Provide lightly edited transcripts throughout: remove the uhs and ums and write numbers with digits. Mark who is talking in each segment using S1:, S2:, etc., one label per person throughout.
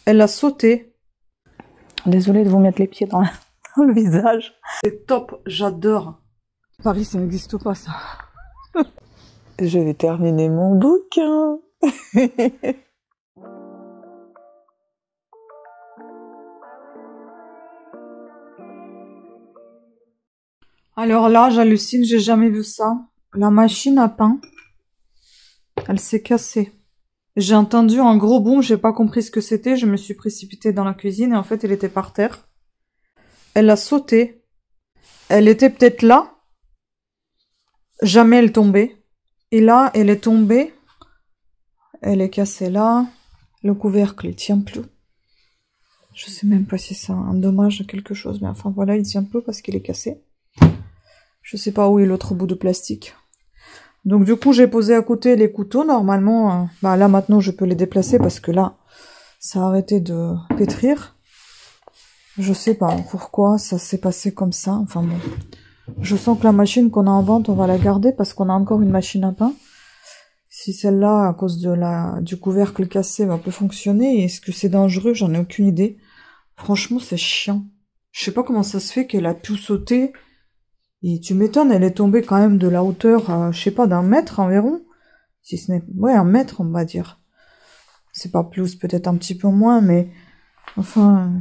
S1: Elle a sauté.
S2: Désolée de vous mettre les pieds dans le visage.
S1: C'est top, j'adore. Paris, ça n'existe pas, ça.
S2: Je vais terminer mon bouquin.
S1: Alors là, j'hallucine, j'ai jamais vu ça. La machine à pain, elle s'est cassée. J'ai entendu un gros boom, j'ai pas compris ce que c'était, je me suis précipitée dans la cuisine et en fait, elle était par terre. Elle a sauté. Elle était peut-être là. Jamais elle tombait. Et là, elle est tombée. Elle est cassée là. Le couvercle, il tient plus. Je sais même pas si c'est un dommage, quelque chose, mais enfin voilà, il tient plus parce qu'il est cassé. Je sais pas où est l'autre bout de plastique. Donc du coup, j'ai posé à côté les couteaux. Normalement, là maintenant, je peux les déplacer parce que là, ça a arrêté de pétrir. Je sais pas pourquoi ça s'est passé comme ça. Enfin bon, je sens que la machine qu'on a en vente, on va la garder parce qu'on a encore une machine à pain. Si celle-là, à cause de du couvercle cassé, va plus fonctionner, est-ce que c'est dangereux? J'en ai aucune idée. Franchement, c'est chiant. Je sais pas comment ça se fait qu'elle a pu sauter. Et tu m'étonnes, elle est tombée quand même de la hauteur, je sais pas, d'1 mètre environ. Si ce n'est... Ouais, 1 mètre, on va dire. C'est pas plus, peut-être un petit peu moins, mais... Enfin...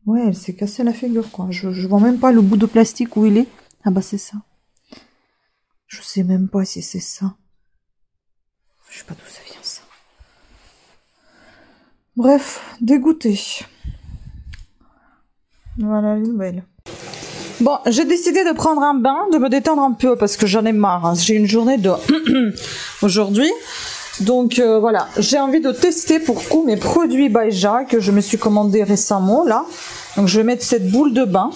S1: Ouais, elle s'est cassée la figure, quoi. Je vois même pas le bout de plastique où il est. Ah bah, c'est ça. Je sais même pas si c'est ça. Je sais pas d'où ça vient, ça. Bref, dégoûté. Voilà les nouvelles. Bon, j'ai décidé de prendre un bain, de me détendre un peu parce que j'en ai marre. Hein. J'ai une journée de aujourd'hui. Donc voilà, j'ai envie de tester pour coup mes produits Baeja que je me suis commandé récemment là. Donc je vais mettre cette boule de bain.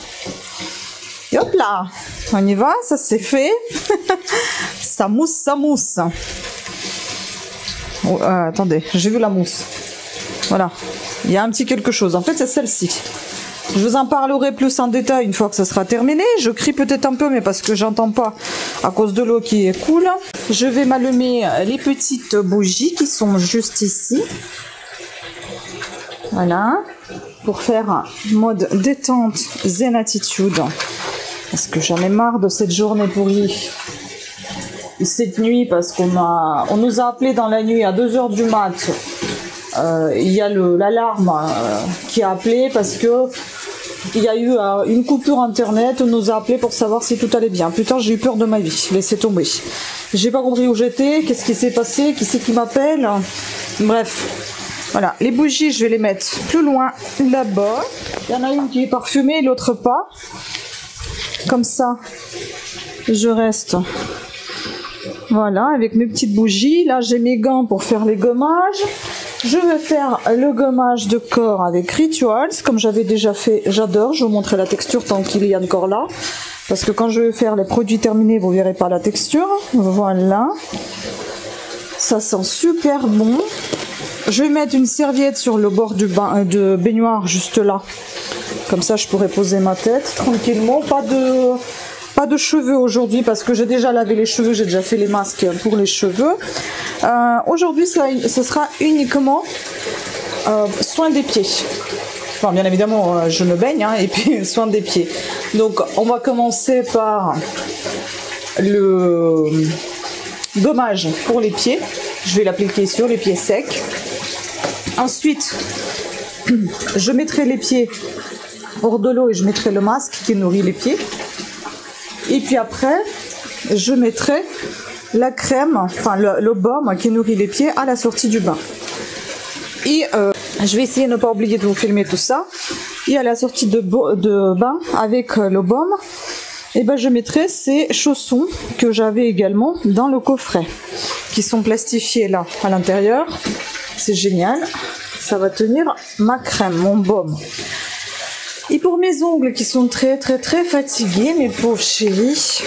S1: Et hop là, on y va, ça c'est fait. Ça mousse, ça mousse. Oh, attendez, j'ai vu la mousse. Voilà, il y a un petit quelque chose. En fait, c'est celle-ci. Je vous en parlerai plus en détail une fois que ça sera terminé. Je crie peut-être un peu, mais parce que j'entends pas à cause de l'eau qui coule. Je vais m'allumer les petites bougies qui sont juste ici. Voilà. Pour faire mode détente, zen attitude. Parce que j'en ai marre de cette journée pourrie. Et cette nuit, parce on nous a appelé dans la nuit à 2 h du mat. Il y a l'alarme qui a appelé parce que il y a eu une coupure internet. On nous a appelé pour savoir si tout allait bien. Putain, j'ai eu peur de ma vie. Laissez tomber. J'ai pas compris où j'étais, qu'est-ce qui s'est passé, qui c'est qui m'appelle. Bref, voilà. Les bougies, je vais les mettre plus loin là-bas. Il y en a une qui est parfumée, l'autre pas. Comme ça, je reste. Voilà, avec mes petites bougies. Là, j'ai mes gants pour faire les gommages. Je vais faire le gommage de corps avec Rituals, comme j'avais déjà fait, j'adore. Je vais vous montrer la texture tant qu'il y a encore là. Parce que quand je vais faire les produits terminés, vous verrez pas la texture. Voilà. Ça sent super bon. Je vais mettre une serviette sur le bord du bain de baignoire, juste là. Comme ça, je pourrais poser ma tête tranquillement. Pas de cheveux aujourd'hui parce que j'ai déjà lavé les cheveux, j'ai déjà fait les masques pour les cheveux. Aujourd'hui, ce sera uniquement soin des pieds. Enfin, bien évidemment, je me baigne, hein, et puis soin des pieds. Donc, on va commencer par le gommage pour les pieds. Je vais l'appliquer sur les pieds secs. Ensuite, je mettrai les pieds hors de l'eau et je mettrai le masque qui nourrit les pieds. Et puis après, je mettrai la crème, enfin le baume qui nourrit les pieds à la sortie du bain. Et je vais essayer de ne pas oublier de vous filmer tout ça. Et à la sortie de bain avec le baume, et ben je mettrai ces chaussons que j'avais également dans le coffret, qui sont plastifiés là à l'intérieur. C'est génial, ça va tenir ma crème, mon baume. Et pour mes ongles qui sont très fatigués, mes pauvres chéris,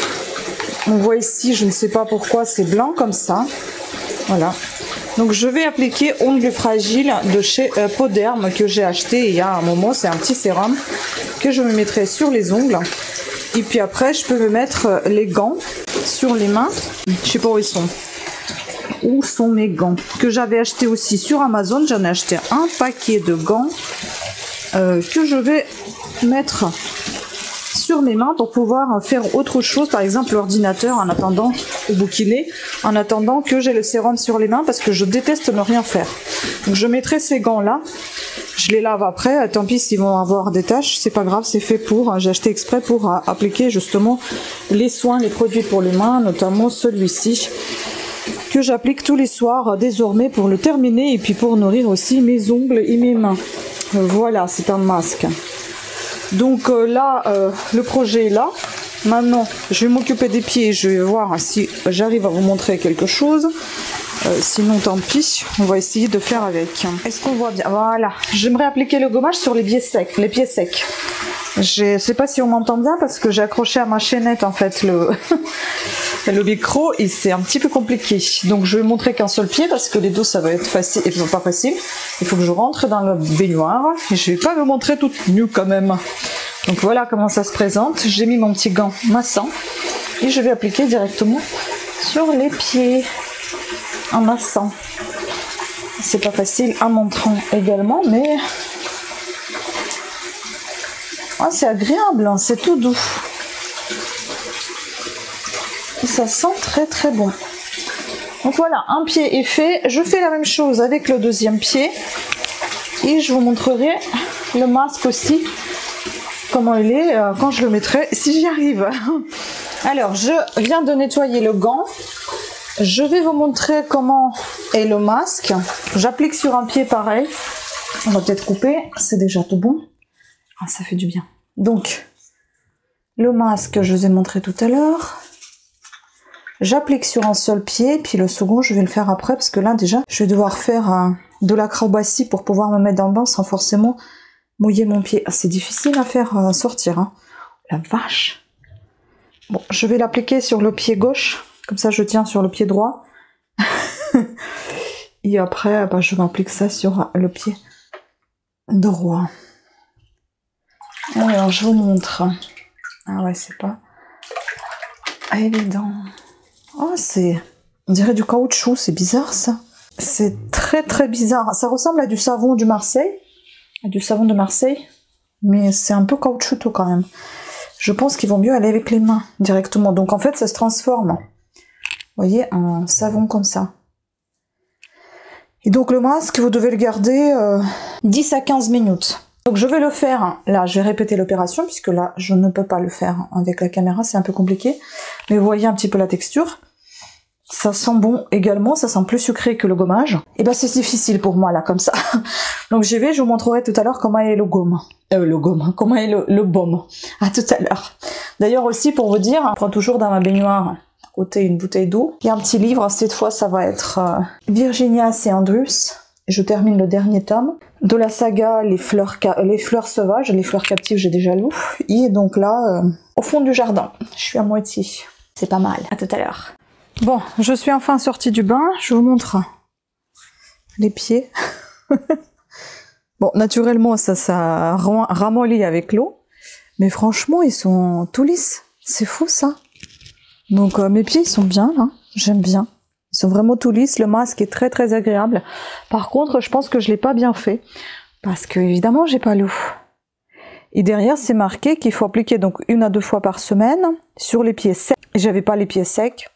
S1: on voit ici, je ne sais pas pourquoi, c'est blanc comme ça. Voilà. Donc je vais appliquer ongles fragiles de chez Poderm que j'ai acheté il y a un moment. C'est un petit sérum que je me mettrai sur les ongles. Et puis après, je peux me mettre les gants sur les mains. Je sais pas où ils sont. où sont mes gants que j'avais acheté aussi sur Amazon. J'en ai acheté un paquet de gants que je vais mettre sur mes mains pour pouvoir faire autre chose, par exemple l'ordinateur en attendant, ou bouquiner, en attendant que j'ai le sérum sur les mains parce que je déteste ne rien faire. Donc je mettrai ces gants là, je les lave après, tant pis s'ils vont avoir des taches, c'est pas grave, c'est fait pour, j'ai acheté exprès pour appliquer justement les soins, les produits pour les mains, notamment celui-ci que j'applique tous les soirs désormais pour le terminer et puis pour nourrir aussi mes ongles et mes mains. Voilà, c'est un masque. Donc là, le projet est là. Maintenant, je vais m'occuper des pieds. Je vais voir si j'arrive à vous montrer quelque chose. Sinon, tant pis. On va essayer de faire avec. Est-ce qu'on voit bien? Voilà. J'aimerais appliquer le gommage sur les pieds secs. Les pieds secs. Je sais pas si on m'entend bien parce que j'ai accroché à ma chaînette en fait le micro et c'est un petit peu compliqué. Donc je vais montrer qu'un seul pied parce que les deux ça va être facile et pas facile. Il faut que je rentre dans le baignoire et je vais pas me montrer toute nue quand même. Donc voilà comment ça se présente. J'ai mis mon petit gant massant et je vais appliquer directement sur les pieds en massant. C'est pas facile en montrant également mais c'est agréable, hein, c'est tout doux. Et ça sent très très bon. Donc voilà, un pied est fait. Je fais la même chose avec le deuxième pied. Et je vous montrerai le masque aussi, comment il est quand je le mettrai, si j'y arrive. Alors, je viens de nettoyer le gant. Je vais vous montrer comment est le masque. J'applique sur un pied pareil. On va peut-être couper, c'est déjà tout bon. Ah, ça fait du bien. Donc, le masque, je vous ai montré tout à l'heure. J'applique sur un seul pied, puis le second, je vais le faire après, parce que là, déjà, je vais devoir faire de l'acrobatie pour pouvoir me mettre dans le bain sans forcément mouiller mon pied. Ah, c'est difficile à faire sortir, hein. La vache! Bon, je vais l'appliquer sur le pied gauche, comme ça je tiens sur le pied droit. Et après, je m'applique ça sur le pied droit. Alors, je vous montre. Ah ouais, c'est pas évident. Oh, on dirait du caoutchouc, c'est bizarre ça. C'est très très bizarre. Ça ressemble à du savon de Marseille, mais c'est un peu caoutchouteux quand même. Je pense qu'il vaut mieux aller avec les mains directement. Donc en fait, ça se transforme, vous voyez, en savon comme ça. Et donc le masque, vous devez le garder 10 à 15 minutes. Donc je vais le faire, là je vais répéter l'opération, puisque là je ne peux pas le faire avec la caméra, c'est un peu compliqué. Mais vous voyez un petit peu la texture. Ça sent bon également, ça sent plus sucré que le gommage. Et ben c'est difficile pour moi là, comme ça. Donc je vous montrerai tout à l'heure comment est le gomme. Comment est le baume. À tout à l'heure. D'ailleurs aussi pour vous dire, je prends toujours dans ma baignoire à côté une bouteille d'eau. Il y a un petit livre, cette fois ça va être Virginia et Andrus. Je termine le dernier tome de la saga les fleurs sauvages, les fleurs captives j'ai déjà lu. Et donc là, au fond du jardin, je suis à moitié. C'est pas mal, à tout à l'heure. Bon, je suis enfin sortie du bain, je vous montre les pieds. Bon, naturellement ça ramollit avec l'eau, mais franchement ils sont tout lisses, c'est fou ça. Donc mes pieds ils sont bien là, j'aime bien. Ils sont vraiment tout lisses, le masque est très très agréable. Par contre, je pense que je l'ai pas bien fait, parce que évidemment j'ai pas l'eau. Et derrière c'est marqué qu'il faut appliquer donc 1 à 2 fois par semaine sur les pieds secs. J'avais pas les pieds secs.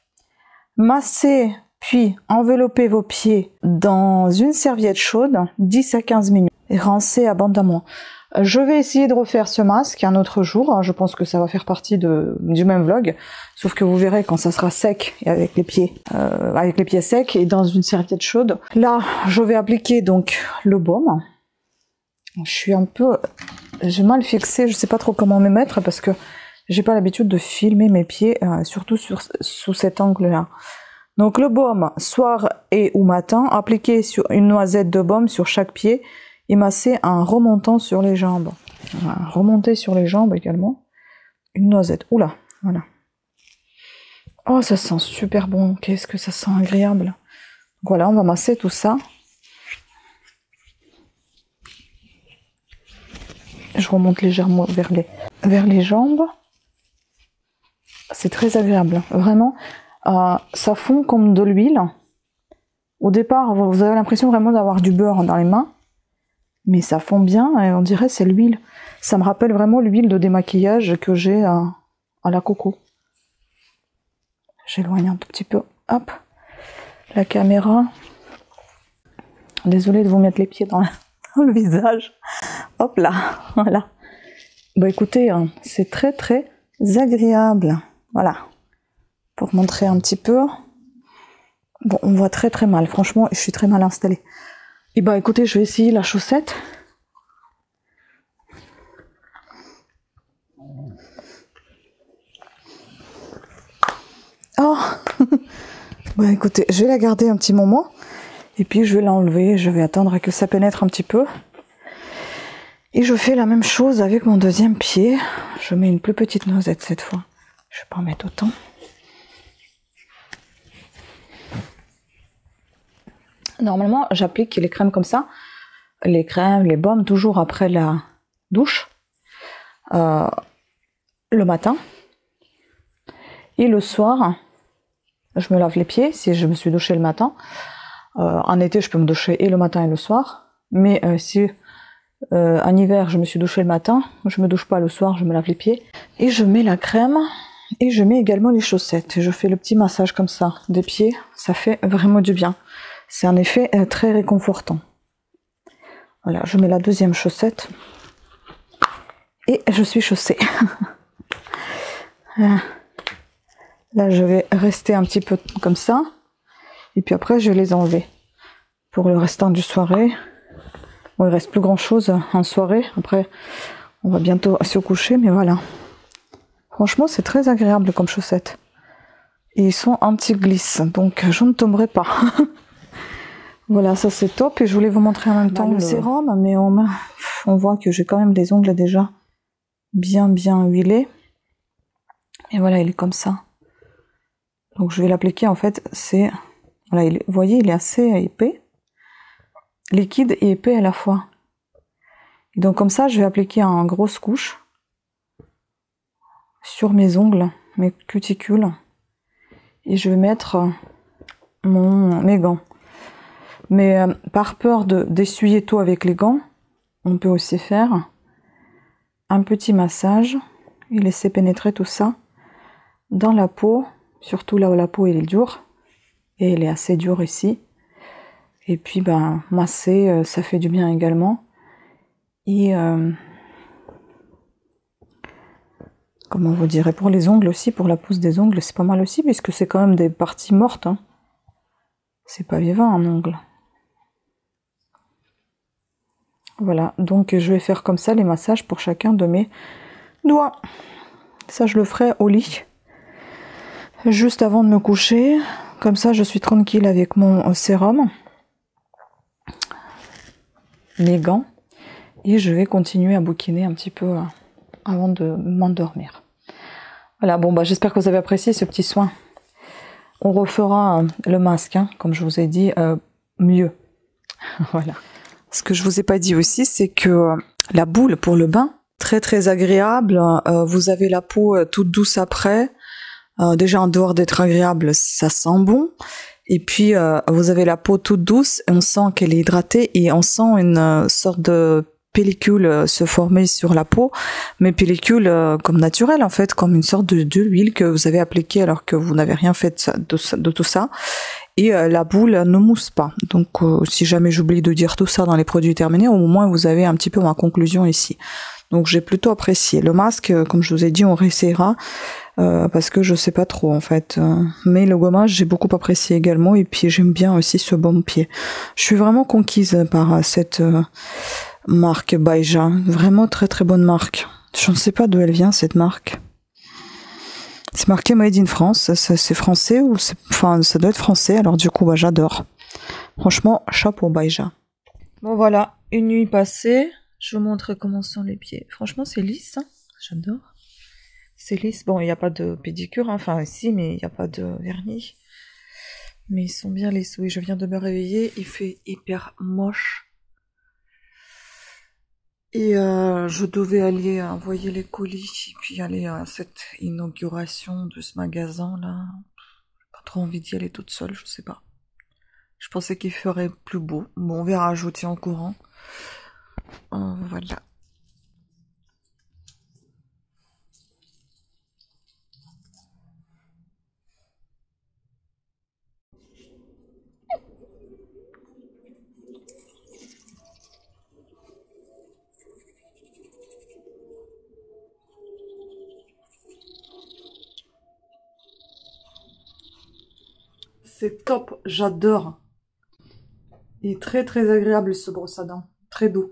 S1: Massez puis enveloppez vos pieds dans une serviette chaude 10 à 15 minutes et rincez abondamment. Je vais essayer de refaire ce masque un autre jour, je pense que ça va faire partie du même vlog, sauf que vous verrez quand ça sera sec et avec les pieds secs et dans une serviette chaude. Là, je vais appliquer donc le baume. J'ai mal fixé, je sais pas trop comment me mettre parce que j'ai pas l'habitude de filmer mes pieds, surtout sous cet angle-là. Donc le baume, soir et ou matin, appliquez sur une noisette de baume sur chaque pied et masser en remontant sur les jambes. Voilà, remonter sur les jambes également. Une noisette. Oula, voilà. Oh, ça sent super bon. Qu'est-ce que ça sent agréable. Voilà, on va masser tout ça. Je remonte légèrement vers les jambes. C'est très agréable. Vraiment, ça fond comme de l'huile.
S2: Au départ, vous avez l'impression vraiment d'avoir du beurre dans les mains, mais ça fond bien et on dirait c'est l'huile. Ça me rappelle vraiment l'huile de démaquillage que j'ai à la coco. J'éloigne un tout petit peu, hop, la caméra. Désolée de vous mettre les pieds dans le visage. Hop là, voilà. Bah écoutez, c'est très très agréable. Voilà. Pour montrer un petit peu. Bon, on voit très très mal. Franchement, je suis très mal installée. Et bah écoutez, je vais essayer la chaussette. Oh. Bah écoutez, je vais la garder un petit moment. Et puis je vais l'enlever. Je vais attendre que ça pénètre un petit peu. Et je fais la même chose avec mon deuxième pied. Je mets une plus petite noisette cette fois. Je vais pas en mettre autant. Normalement, j'applique les crèmes comme ça. Les crèmes, les baumes, toujours après la douche. Le matin. Et le soir, je me lave les pieds si je me suis douchée le matin. En été, je peux me doucher et le matin et le soir. Mais si en hiver, je me suis douchée le matin, je me douche pas le soir, je me lave les pieds. Et je mets la crème et je mets également les chaussettes. Et je fais le petit massage comme ça des pieds. Ça fait vraiment du bien. C'est un effet très réconfortant. Voilà, je mets la deuxième chaussette. Et je suis chaussée. Là, je vais rester un petit peu comme ça. Et puis après, je vais les enlever. Pour le restant du soirée. Bon, il reste plus grand chose en soirée. Après, on va bientôt se coucher, mais voilà. Franchement, c'est très agréable comme chaussettes. Et ils sont anti-glisse, donc je ne tomberai pas. Voilà, ça c'est top. Et je voulais vous montrer en même temps le sérum, mais on voit que j'ai quand même des ongles déjà bien huilés. Et voilà, il est comme ça. Donc je vais l'appliquer, en fait, c'est... Voilà, vous voyez, il est assez épais. Liquide et épais à la fois. Et donc comme ça, je vais appliquer en grosse couche sur mes ongles, mes cuticules. Et je vais mettre mes gants. Mais par peur d'essuyer tout avec les gants, on peut aussi faire un petit massage et laisser pénétrer tout ça dans la peau, surtout là où la peau elle est dure. Et elle est assez dure ici. Et puis ben masser, ça fait du bien également. Et comment vous direz, pour les ongles aussi, pour la pousse des ongles, c'est pas mal aussi, puisque c'est quand même des parties mortes. Hein. C'est pas vivant un ongle. Voilà, donc je vais faire comme ça les massages pour chacun de mes doigts. Ça, je le ferai au lit, juste avant de me coucher. Comme ça, je suis tranquille avec mon sérum, mes gants, et je vais continuer à bouquiner un petit peu avant de m'endormir. Voilà, bon, bah, j'espère que vous avez apprécié ce petit soin. On refera le masque, hein, comme je vous ai dit, mieux. Voilà. Ce que je vous ai pas dit aussi, c'est que la boule pour le bain, très agréable. Vous avez la peau toute douce après. Déjà en dehors d'être agréable, ça sent bon. Et puis vous avez la peau toute douce, on sent qu'elle est hydratée et on sent une sorte de pellicule se former sur la peau, mais pellicule comme naturelle en fait, comme une sorte de l'huile que vous avez appliquée alors que vous n'avez rien fait de tout ça. Et la boule ne mousse pas. Donc si jamais j'oublie de dire tout ça dans les produits terminés, au moins vous avez un petit peu ma conclusion ici. Donc j'ai plutôt apprécié. Le masque, comme je vous ai dit, on réessayera parce que je sais pas trop en fait. Mais le gommage, j'ai beaucoup apprécié également. Et puis j'aime bien aussi ce baume pied. Je suis vraiment conquise par cette marque Baija. Vraiment très bonne marque. Je ne sais pas d'où elle vient cette marque. C'est marqué Made in France, c'est français ou enfin ça doit être français, alors du coup bah, j'adore. Franchement, chapeau Baija. Bon voilà, une nuit passée, je vous montre comment sont les pieds. Franchement c'est lisse, hein, j'adore. C'est lisse, bon il n'y a pas de pédicure, hein. Enfin si, mais il n'y a pas de vernis. Mais ils sont bien lisses, oui je viens de me réveiller, il fait hyper moche. Et je devais aller envoyer les colis et puis aller à cette inauguration de ce magasin là. J'ai pas trop envie d'y aller toute seule, je sais pas.
S1: Je pensais qu'il ferait plus beau. Bon, on verra, je vous tiens au courant. Voilà. C'est top, j'adore. Il est très très agréable ce brosse à dents, très doux,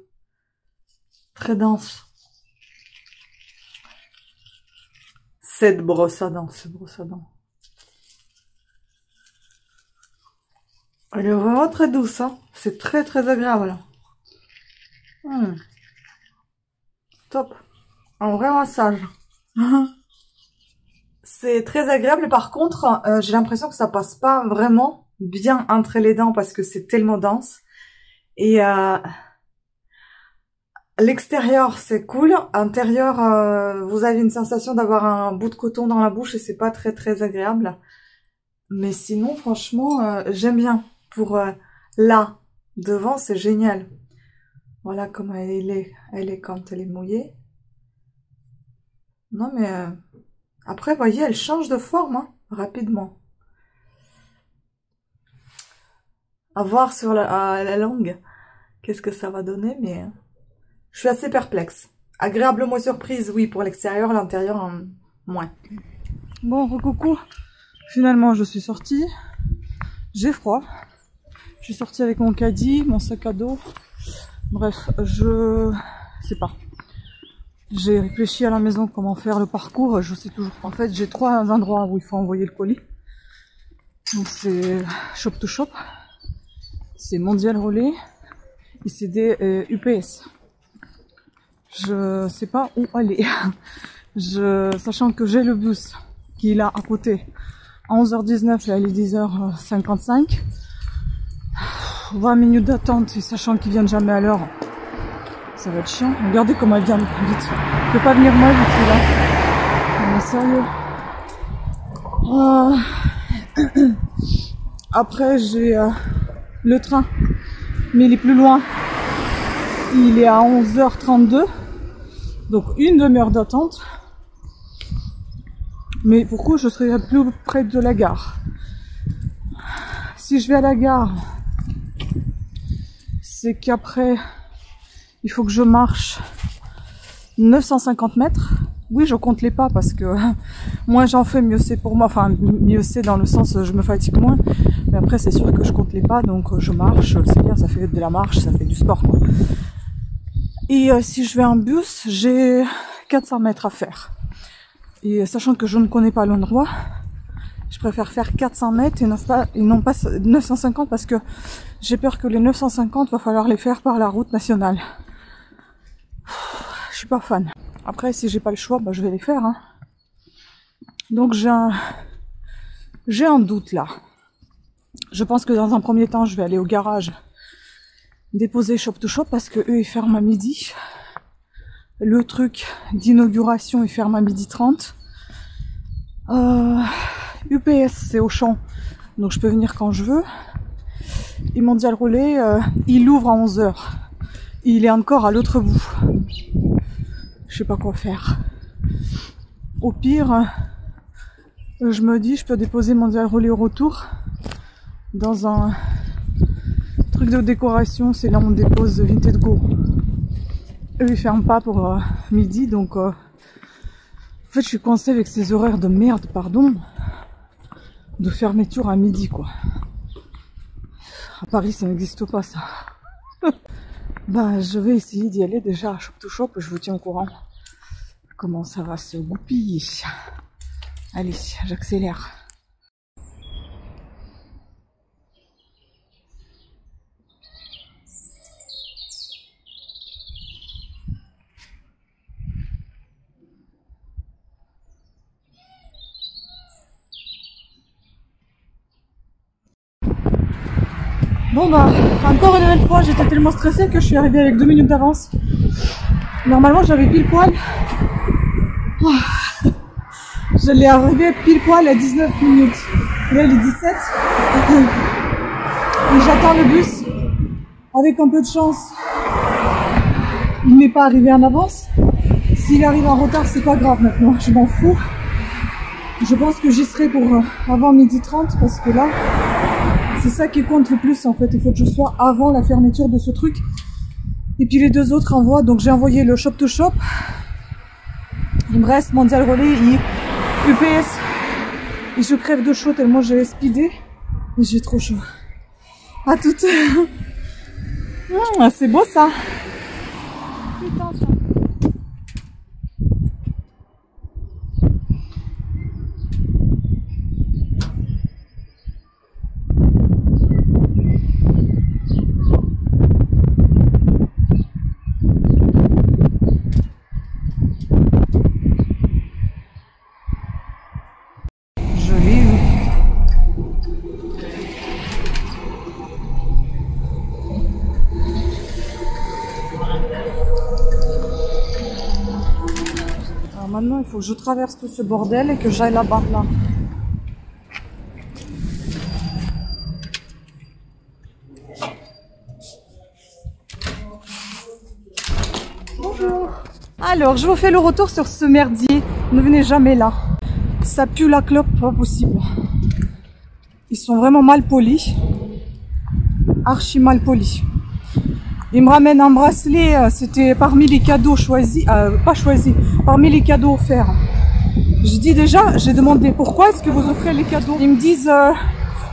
S1: très dense. Cette brosse à dents, ce brosse à dents. Elle est vraiment très douce, hein. C'est très très agréable. Top. Un vrai massage. C'est très agréable, par contre, j'ai l'impression que ça passe pas vraiment bien entre les dents parce que c'est tellement dense. Et l'extérieur, c'est cool. Intérieur, vous avez une sensation d'avoir un bout de coton dans la bouche et c'est pas très très agréable. Mais sinon, franchement, j'aime bien. Pour là, devant, c'est génial. Voilà comment elle est quand elle est mouillée. Non mais... après, voyez, elle change de forme, hein, rapidement. À voir sur la langue, qu'est-ce que ça va donner, mais je suis assez perplexe. Agréablement surprise, oui, pour l'extérieur, l'intérieur, moins. Bon, coucou. Finalement, je suis sortie. J'ai froid. Je suis sortie avec mon caddie, mon sac à dos. Bref, je sais pas. J'ai réfléchi à la maison comment faire le parcours, je sais toujours pas. En fait, j'ai 3 endroits où il faut envoyer le colis. Donc c'est Shop to Shop, c'est Mondial Relais et c'est des UPS. Je sais pas où aller. Sachant que j'ai le bus qui est là à côté à 11h19 et à 10h55. 20 minutes d'attente et sachant qu'ils viennent jamais à l'heure. Ça va être chiant. Regardez comment elle vient vite. Je peux pas venir mal vite là. Mais sérieux. Après j'ai le train. Mais il est plus loin. Il est à 11h32. Donc une demi-heure d'attente. Mais pourquoi je serais plus près de la gare? Si je vais à la gare, c'est qu'après... il faut que je marche 950 mètres. Oui, je compte les pas parce que moins j'en fais, mieux c'est pour moi. Enfin, mieux c'est dans le sens je me fatigue moins. Mais après, c'est sûr que je compte les pas, donc je marche. C'est bien, ça fait de la marche, ça fait du sport, quoi. Et si je vais en bus, j'ai 400 mètres à faire. Et sachant que je ne connais pas l'endroit, je préfère faire 400 mètres et non pas 950 parce que j'ai peur que les 950, va falloir les faire par la route nationale. Je suis pas fan. Après, si j'ai pas le choix, bah, je vais les faire. Hein. Donc j'ai un doute là. Je pense que dans un premier temps, je vais aller au garage déposer Shop to Shop parce que eux ils ferment à midi. Le truc d'inauguration il ferme à 12h30. UPS c'est Auchan, donc je peux venir quand je veux. Et Mondial Relais, il ouvre à 11h. Il est encore à l'autre bout. Je sais pas quoi faire. Au pire, je me dis, je peux déposer Mondial Relais au retour dans un truc de décoration. C'est là où on dépose Vinted Go. Eux, ils ferment pas pour midi, donc en fait, je suis coincée avec ces horaires de merde, pardon, de fermeture à midi, quoi. À Paris, ça n'existe pas, ça. Bah, je vais essayer d'y aller déjà à Shop to Shop, je vous tiens au courant. Comment ça va se goupiller. Allez, j'accélère. Bon bah, encore une nouvelle fois, j'étais tellement stressée que je suis arrivée avec 2 minutes d'avance. Normalement, j'avais pile poil. Je l'ai arrivé pile poil à 19 minutes. Là, il est 17. Et j'attends le bus. Avec un peu de chance, il n'est pas arrivé en avance. S'il arrive en retard, c'est pas grave maintenant, je m'en fous. Je pense que j'y serai pour avant 12h30 parce que là, c'est ça qui compte le plus en fait. Il faut que je sois avant la fermeture de ce truc. Et puis les deux autres envoient, donc j'ai envoyé le shop to shop. Il me reste Mondial Relais et UPS. Et je crève de chaud tellement j'ai speedé. Et j'ai trop chaud. À toutes. C'est beau ça. Putain, ça. Maintenant, il faut que je traverse tout ce bordel et que j'aille là-bas, là. Bonjour. Alors, je vous fais le retour sur ce merdier. Ne venez jamais là. Ça pue la clope, pas possible. Ils sont vraiment mal polis. Archi mal polis. Ils me ramènent un bracelet, c'était parmi les cadeaux choisis, pas choisis, parmi les cadeaux offerts. Je dis déjà, j'ai demandé pourquoi est-ce que vous offrez les cadeaux. Ils me disent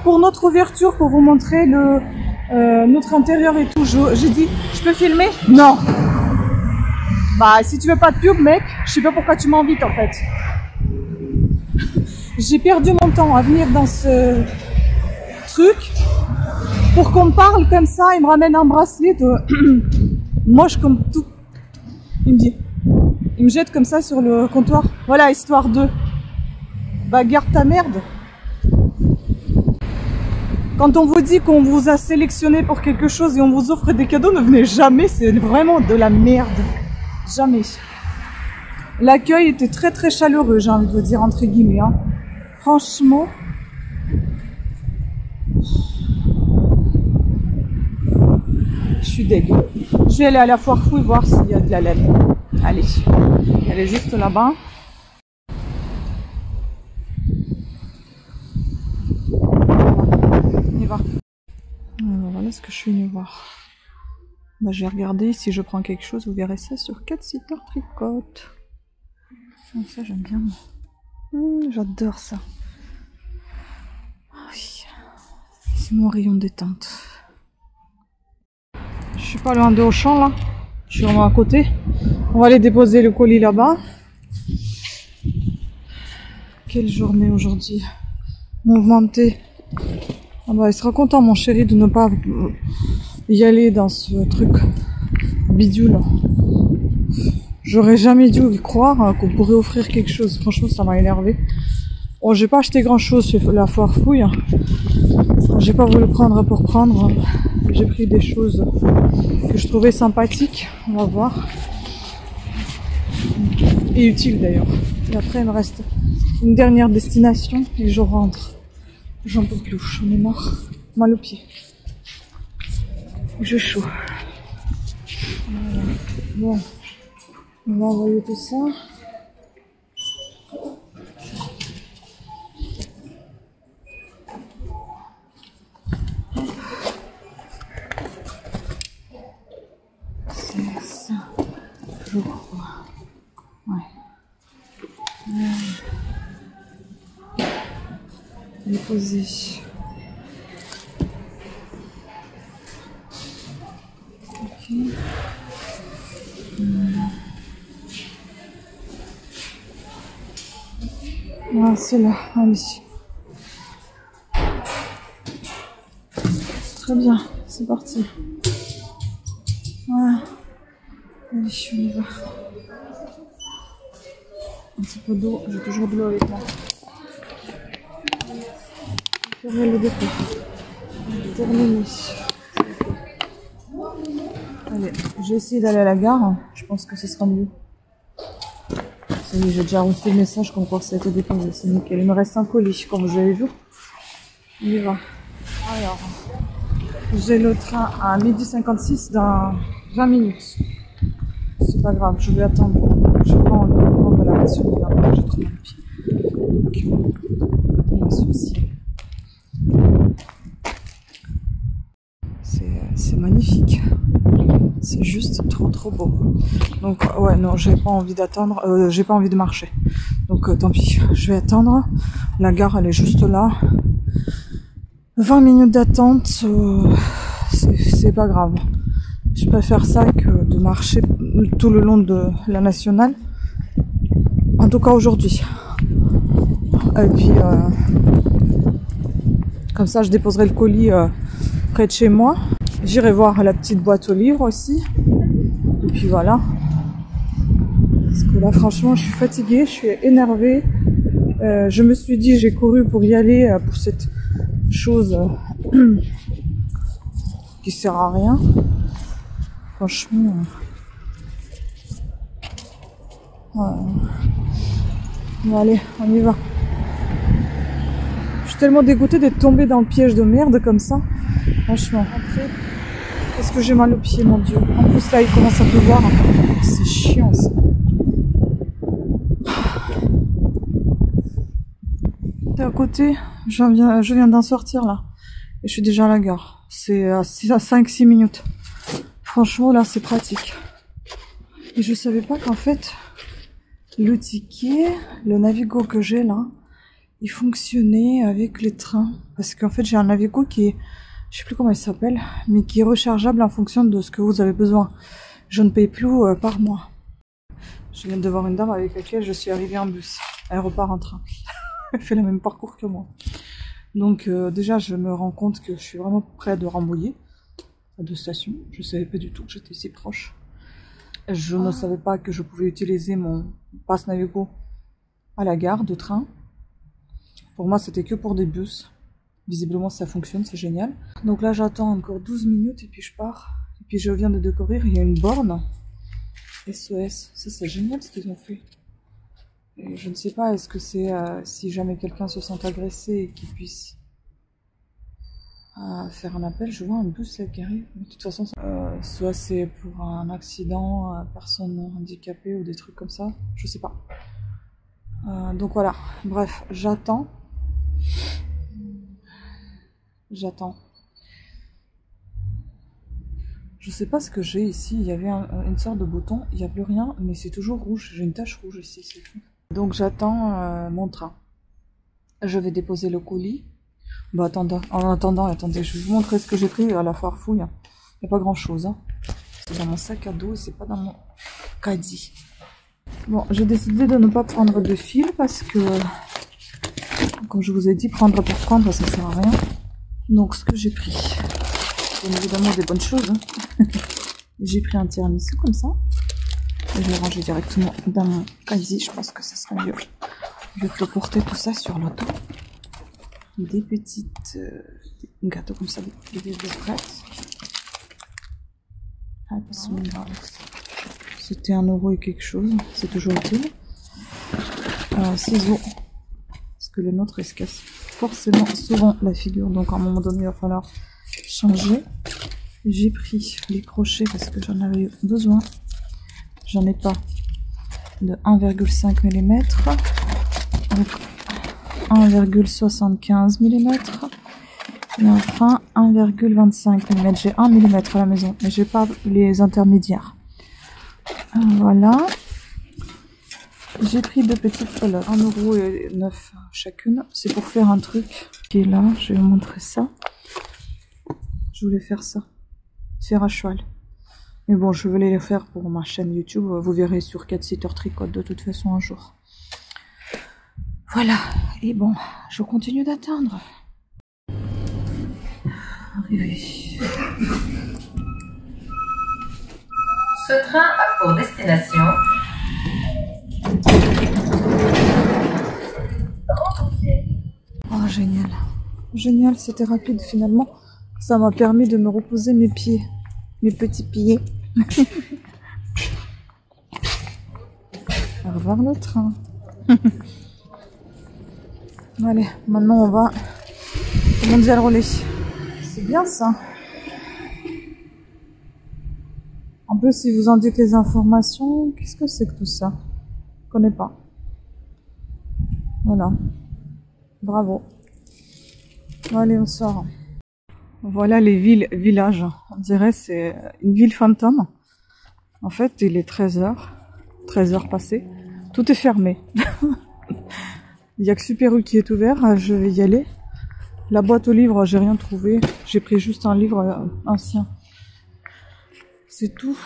S1: pour notre ouverture, pour vous montrer notre intérieur et tout. J'ai dit, je peux filmer? Non. Bah si tu veux pas de pub mec, je sais pas pourquoi tu m'invites en fait. J'ai perdu mon temps à venir dans ce truc. Pour qu'on me parle comme ça, il me ramène un bracelet de moche comme tout. Il me dit, il me jette comme ça sur le comptoir. Voilà, histoire de, bah garde ta merde. Quand on vous dit qu'on vous a sélectionné pour quelque chose et on vous offre des cadeaux, ne venez jamais, c'est vraiment de la merde. Jamais. L'accueil était très très chaleureux, j'ai envie de vous dire entre guillemets. Hein. Franchement. Je suis deg. Je vais aller à la foire fouille voir s'il y a de la laine. Allez. Elle est juste là-bas. On y va. Alors, voilà ce que je suis venue voir. Bah, je vais regarder si je prends quelque chose. Vous verrez ça sur 4 sites tricote. Donc ça, j'aime bien. J'adore ça. Oui. C'est mon rayon de détente. Je suis pas loin de Auchan là, je suis vraiment à côté. On va aller déposer le colis là-bas. Quelle journée aujourd'hui. Mouvementée. Ah bah il sera content mon chéri de ne pas y aller dans ce truc bidule. J'aurais jamais dû y croire qu'on pourrait offrir quelque chose. Franchement ça m'a énervé. Bon j'ai pas acheté grand chose chez la foire fouille. J'ai pas voulu prendre pour prendre. J'ai pris des choses que je trouvais sympathiques. On va voir. Et utiles d'ailleurs. Et après il me reste une dernière destination et je rentre. J'en peux plus, j'en ai marre. Mal aux pieds. J'ai chaud. Bon. On va envoyer tout ça. C'est ça, je crois. Ouais. Déposer. Ok. Ah, c'est là, allez. Très bien, c'est parti. Voilà. Allez, on y va. Un petit peu d'eau, j'ai toujours de l'eau avec moi. Je vais fermer le dépôt. Terminé. Allez, j'ai essayé d'aller à la gare, je pense que ce sera mieux. Ça y est, j'ai déjà reçu le message comme quoi ça a été déposé, c'est nickel. Il me reste un colis, comme vous avez vu. On y va. Alors, J'ai le train à 12h56 dans 20 minutes. C'est pas grave, je vais attendre. Je vais pas envie de prendre la passion de la j'ai trop mal au pied. Donc, pas de souci. C'est magnifique. C'est juste trop beau. Donc ouais, non, j'ai pas envie d'attendre, j'ai pas envie de marcher. Donc tant pis, je vais attendre. La gare, elle est juste là. 20 minutes d'attente, c'est pas grave. Je préfère ça que de marcher tout le long de la nationale. En tout cas aujourd'hui. Et puis comme ça, je déposerai le colis près de chez moi. J'irai voir la petite boîte aux livres aussi. Et puis voilà. Parce que là, franchement, je suis fatiguée, je suis énervée. Je me suis dit, j'ai couru pour y aller, pour cette chose qui sert à rien. Franchement. Bon, allez, on y va. Je suis tellement dégoûtée d'être tombée dans le piège de merde comme ça. Franchement. Est-ce que j'ai mal au pied, mon Dieu. En plus, là, il commence à pleuvoir. C'est chiant, ça. T'es à côté. Je viens d'en sortir, là. Et je suis déjà à la gare. C'est à 5-6 minutes. Franchement, là, c'est pratique. Et je savais pas qu'en fait, le ticket, le Navigo que j'ai, là, il fonctionnait avec les trains. Parce qu'en fait, j'ai un Navigo qui est... Je sais plus comment il s'appelle, mais qui est rechargeable en fonction de ce que vous avez besoin. Je ne paye plus par mois. Je viens de voir une dame avec laquelle je suis arrivée en bus. Elle repart en train. Elle fait le même parcours que moi. Donc déjà, je me rends compte que je suis vraiment près de Rambouillet, à 2 stations. Je savais pas du tout que j'étais si proche. Je ne savais pas que je pouvais utiliser mon pass Navigo à la gare de train. Pour moi, c'était que pour des bus. Visiblement, ça fonctionne, c'est génial. Donc là, j'attends encore 12 minutes et puis je pars. Et puis je viens de découvrir, il y a une borne SOS. Ça, c'est génial ce qu'ils ont fait. Et je ne sais pas, est-ce que c'est si jamais quelqu'un se sent agressé et qu'il puisse faire un appel. Je vois un bus là qui arrive. Mais de toute façon, soit c'est pour un accident, personne handicapée ou des trucs comme ça. Je sais pas. Donc voilà. Bref, j'attends. J'attends. Je sais pas ce que j'ai ici. Il y avait une sorte de bouton. Il n'y a plus rien, mais c'est toujours rouge. J'ai une tache rouge ici, c'est fou. Donc j'attends mon train. Je vais déposer le colis. Bah en attendant, attendez, je vais vous montrer ce que j'ai pris à la farfouille. Il n'y a pas grand chose. Hein. C'est dans mon sac à dos et c'est pas dans mon caddie. Bon, j'ai décidé de ne pas prendre de fil parce que, comme je vous ai dit, prendre pour prendre, ça sert à rien. Donc ce que j'ai pris, bien évidemment des bonnes choses. Hein. J'ai pris un tiramisu comme ça. Et je vais ranger directement dans mon casier, je pense que ça sera mieux. Je vais porter tout ça sur l'auto. Des petites gâteaux comme ça, des frites. C'était 1 € et quelque chose, c'est toujours utile. Ciseaux, parce que le nôtre il se casse forcément souvent la figure, donc à un moment donné il va falloir changer. J'ai pris les crochets parce que j'en avais besoin. J'en ai pas de 1,5 mm, donc 1,75 mm et enfin 1,25 mm. J'ai 1 mm à la maison, mais j'ai pas les intermédiaires. Voilà. J'ai pris 2 petites pelotes, 1,09 € chacune. C'est pour faire un truc qui est là. Je vais vous montrer ça. Je voulais faire ça, faire à cheval. Mais bon, je voulais le faire pour ma chaîne YouTube. Vous verrez sur Cat Sitter Tricote de toute façon un jour. Voilà. Et bon, je continue d'attendre. Arrivé.
S3: Ce train a pour destination
S1: Oh, génial. Génial, c'était rapide finalement. Ça m'a permis de me reposer mes pieds. Mes petits pieds. Au revoir le train. Allez, maintenant on va au Mondial Relais. C'est bien ça. plus, si vous en dites les informations, qu'est-ce que c'est que tout ça? Je connais pas. Voilà. Bravo. Allez, on sort. Voilà les villages. On dirait c'est une ville fantôme. En fait, il est 13h. 13h passées. Tout est fermé. Il y a que Super U qui est ouvert. Je vais y aller. La boîte aux livres, j'ai rien trouvé. J'ai pris juste un livre ancien. C'est tout.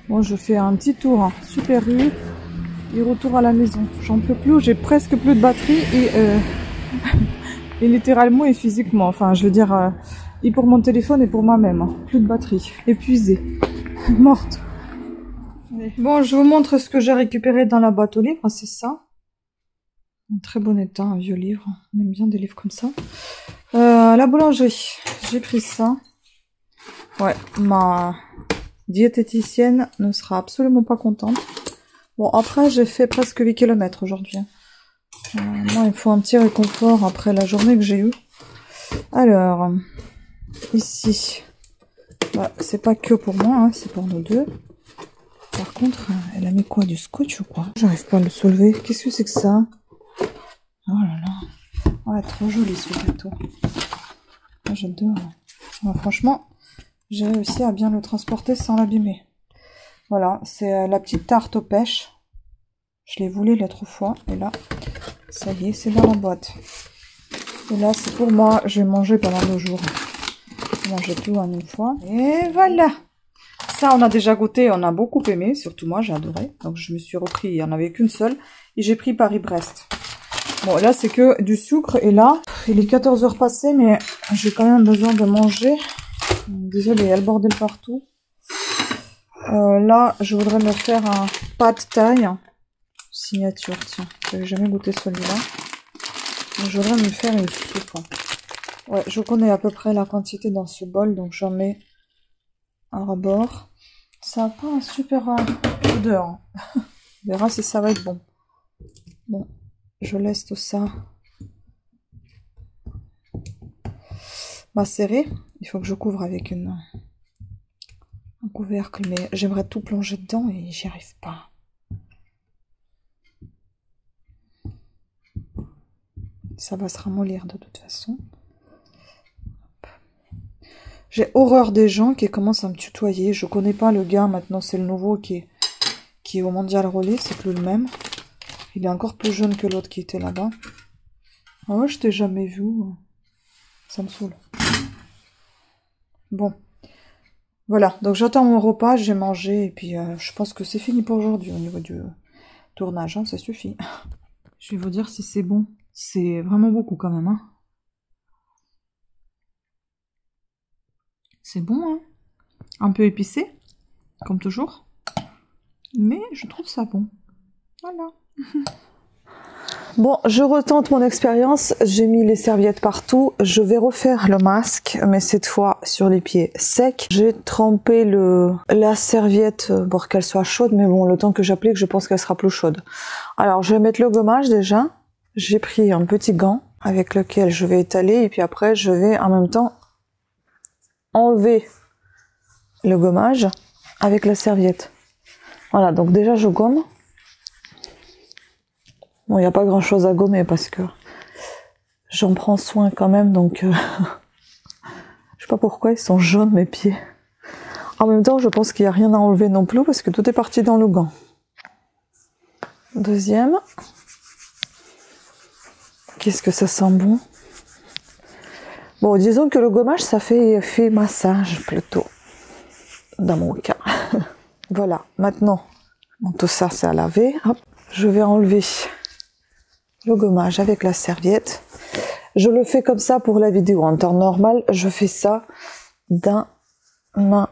S1: Bon, je fais un petit tour. Hein. Super U. Et retour à la maison. J'en peux plus. J'ai presque plus de batterie. Et littéralement et physiquement. Enfin, je veux dire... et pour mon téléphone et pour moi-même. Hein. Plus de batterie. Épuisée. Morte. Bon, je vous montre ce que j'ai récupéré dans la boîte aux livres. C'est ça. Un très bon état, un vieux livre. On aime bien des livres comme ça. La boulangerie. J'ai pris ça. Ouais, ma diététicienne ne sera absolument pas contente. Bon, après, j'ai fait presque 8 km aujourd'hui. Moi, il me faut un petit réconfort après la journée que j'ai eue. Alors, ici, bah, c'est pas que pour moi, hein, c'est pour nous deux. Par contre, elle a mis quoi, du scotch ou quoi? J'arrive pas à le soulever. Qu'est-ce que c'est que ça? Oh là là. Ouais, trop joli ce gâteau. Ah, j'adore. Ouais, franchement, j'ai réussi à bien le transporter sans l'abîmer. Voilà, c'est la petite tarte aux pêches. Je l'ai voulu l'autre fois. Et là, ça y est, c'est dans la boîte. Et là, c'est pour moi. Je vais manger pendant 2 jours. Je vais manger tout en une fois. Et voilà. Ça, on a déjà goûté. On a beaucoup aimé. Surtout moi, j'ai adoré. Donc, je me suis repris. Il n'y en avait qu'une seule. Et j'ai pris Paris-Brest. Bon, là, c'est que du sucre. Et là, il est 14h passées. Mais j'ai quand même besoin de manger. Désolée, il y a le bordel partout. Là, je voudrais me faire un pad thaï. Signature, tiens. J'avais jamais goûté celui-là. Je voudrais me faire une soupe. Ouais, je connais à peu près la quantité dans ce bol. Donc, j'en mets un rebord. Ça n'a pas un super odeur. On verra si ça va être bon. Bon, je laisse tout ça macérer. Il faut que je couvre avec un couvercle, mais j'aimerais tout plonger dedans et j'y arrive pas. Ça va se ramollir de toute façon. J'ai horreur des gens qui commencent à me tutoyer. Je connais pas le gars, maintenant c'est le nouveau qui est au Mondial Relais, c'est plus le même. Il est encore plus jeune que l'autre qui était là-bas. Ah ouais, je t'ai jamais vu. Ça me saoule. Bon. Voilà, donc j'attends mon repas, j'ai mangé, et puis je pense que c'est fini pour aujourd'hui au niveau du tournage, hein, ça suffit. Je vais vous dire si c'est bon. C'est vraiment beaucoup quand même, hein. C'est bon, hein. Un peu épicé, comme toujours. Mais je trouve ça bon. Voilà.
S2: Bon, je retente mon expérience, j'ai mis les serviettes partout, je vais refaire le masque, mais cette fois sur les pieds secs. J'ai trempé la serviette pour qu'elle soit chaude, mais bon, le temps que j'applique, je pense qu'elle sera plus chaude. Alors, je vais mettre le gommage déjà. J'ai pris un petit gant avec lequel je vais étaler, et puis après, je vais en même temps enlever le gommage avec la serviette. Voilà, donc déjà, je gomme. Bon, il n'y a pas grand chose à gommer parce que j'en prends soin quand même, donc je sais pas pourquoi ils sont jaunes mes pieds. En même temps, je pense qu'il n'y a rien à enlever non plus parce que tout est parti dans le gant. Deuxième. Qu'est-ce que ça sent bon. Bon, disons que le gommage, ça fait effet massage plutôt, dans mon cas. Voilà, maintenant, bon, tout ça c'est à laver. Hop. Je vais enlever le gommage avec la serviette. Je le fais comme ça pour la vidéo. En temps normal, je fais ça dans ma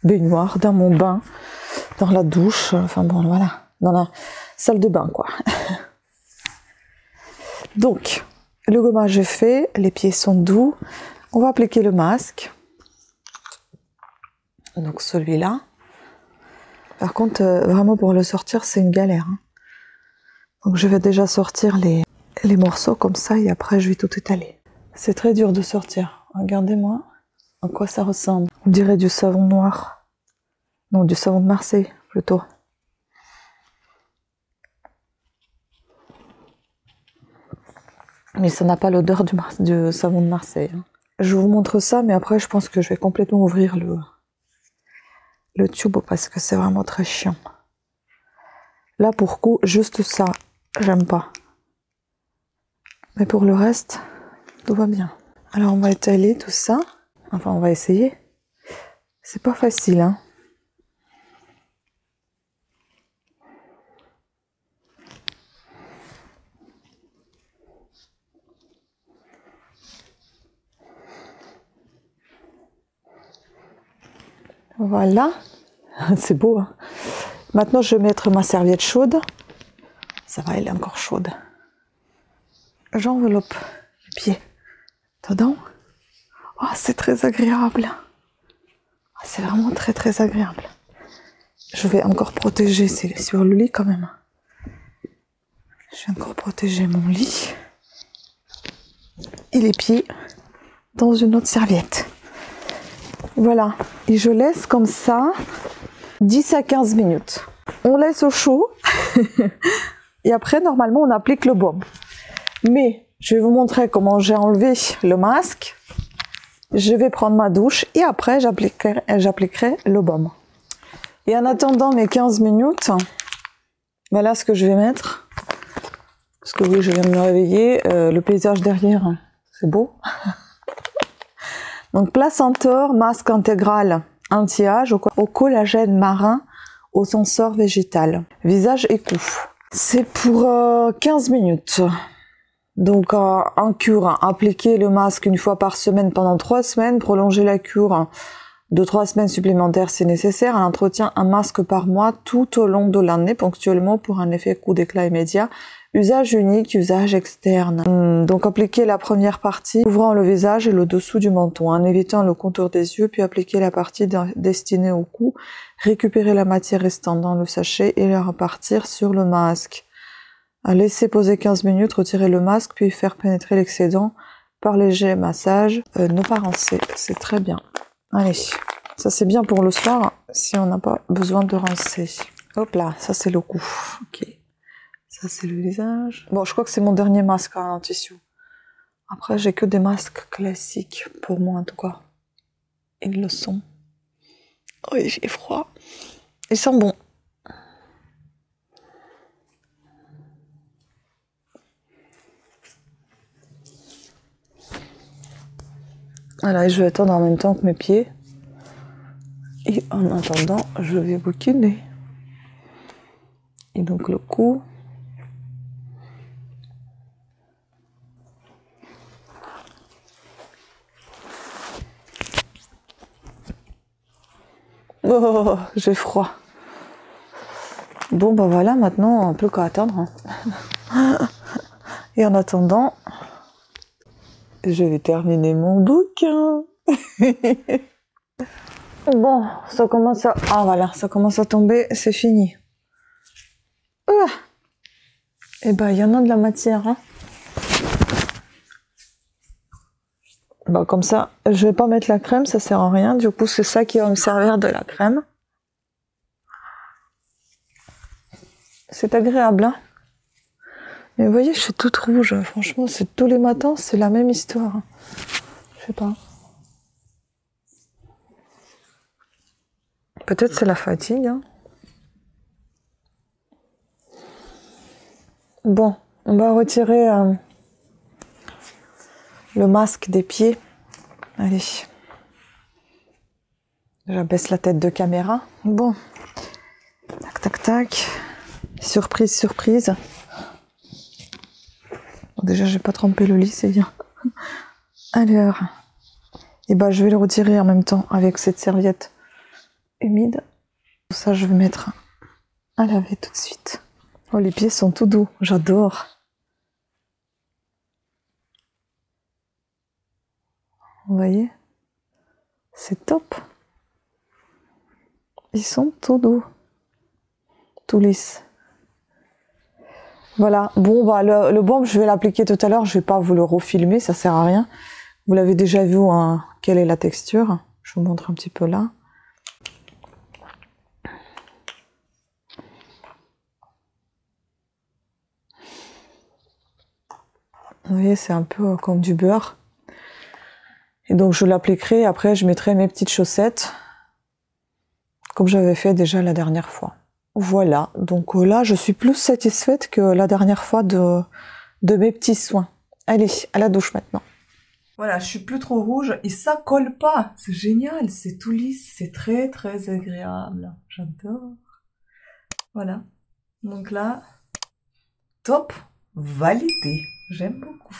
S2: baignoire, dans mon bain, dans la douche, enfin bon, voilà, dans la salle de bain, quoi. Donc, le gommage est fait, les pieds sont doux. On va appliquer le masque. Donc celui-là. Par contre, vraiment pour le sortir, c'est une galère, hein. Donc je vais déjà sortir les morceaux comme ça et après je vais tout étaler. C'est très dur de sortir. Regardez-moi. à quoi ça ressemble. On dirait du savon noir. Non, du savon de Marseille, plutôt. Mais ça n'a pas l'odeur du savon de Marseille. Je vous montre ça, mais après, je pense que je vais complètement ouvrir le tube parce que c'est vraiment très chiant. Là, pour coup, juste ça, j'aime pas. Mais pour le reste, tout va bien. Alors, on va étaler tout ça. Enfin, on va essayer. C'est pas facile, hein. Voilà. C'est beau, hein. Maintenant, je vais mettre ma serviette chaude. Ça va, elle est encore chaude. J'enveloppe les pieds dedans. Oh, c'est très agréable. C'est vraiment très très agréable. Je vais encore protéger, c'est sur le lit quand même. Je vais encore protéger mon lit. Et les pieds dans une autre serviette. Voilà. Et je laisse comme ça 10 à 15 minutes. On laisse au chaud. Et après, normalement, on applique le baume. Mais je vais vous montrer comment j'ai enlevé le masque. Je vais prendre ma douche et après, j'appliquerai le baume. Et en attendant mes 15 minutes, voilà ce que je vais mettre. Parce que oui, je viens de me réveiller. Le paysage derrière, c'est beau. Donc, Placentor, masque intégral anti-âge au collagène marin, au sensor végétal. Visage et cou. C'est pour 15 minutes. Donc, en cure, appliquer le masque une fois par semaine pendant 3 semaines, prolonger la cure de 3 semaines supplémentaires si nécessaire, un entretien, un masque par mois tout au long de l'année, ponctuellement pour un effet coup d'éclat immédiat. Usage unique, usage externe. Donc, appliquer la première partie, ouvrant le visage et le dessous du menton, en évitant le contour des yeux, puis appliquer la partie destinée au cou, récupérer la matière restante dans le sachet et la repartir sur le masque. Laisser poser 15 minutes, retirer le masque, puis faire pénétrer l'excédent par léger massage. Ne pas rincer, c'est très bien. Allez, ça c'est bien pour le soir, si on n'a pas besoin de rincer. Hop là, ça c'est le cou. Ok. Ça c'est le visage. Bon, je crois que c'est mon dernier masque en tissu. Après, j'ai que des masques classiques, pour moi en tout cas. Ils le sont. Oh, il fait froid. Ils sont bons. Voilà, et je vais attendre en même temps que mes pieds. Et en attendant, je vais bouquiner. Et donc le cou. Oh, j'ai froid. Bon, bah voilà, maintenant, plus qu'à attendre. Hein. Et en attendant, je vais terminer mon bouquin. Bon, ça commence à... Ah voilà, ça commence à tomber, c'est fini. Et ben, il y en a de la matière. Hein. Bah, comme ça, je vais pas mettre la crème, ça sert à rien. Du coup, c'est ça qui va me servir de la crème. C'est agréable, hein. Mais vous voyez, je suis toute rouge. Franchement, c'est tous les matins, c'est la même histoire. Je sais pas. Peut-être c'est la fatigue. Hein. Bon, on va retirer le masque des pieds. Allez. J'abaisse la tête de caméra. Bon. Tac, tac, tac. Surprise, surprise. Bon, déjà, j'ai pas trempé le lit, c'est bien. Alors. Et ben, je vais le retirer en même temps avec cette serviette humide. Ça, je vais mettre à laver tout de suite. Oh, les pieds sont tout doux. J'adore. Vous voyez? C'est top. Ils sont tout doux. Tout lisses. Voilà. Bon, bah, le baume, je vais l'appliquer tout à l'heure. Je vais pas vous le refilmer, ça sert à rien. Vous l'avez déjà vu, hein, quelle est la texture. Je vous montre un petit peu là. Vous voyez, c'est un peu comme du beurre. Et donc je l'appliquerai, après je mettrai mes petites chaussettes, comme j'avais fait déjà la dernière fois. Voilà, donc là je suis plus satisfaite que la dernière fois de mes petits soins. Allez, à la douche maintenant.
S1: Voilà, je suis plus trop rouge et ça colle pas. C'est génial, c'est tout lisse, c'est très très agréable. J'adore. Voilà. Donc là, top, validé. J'aime beaucoup.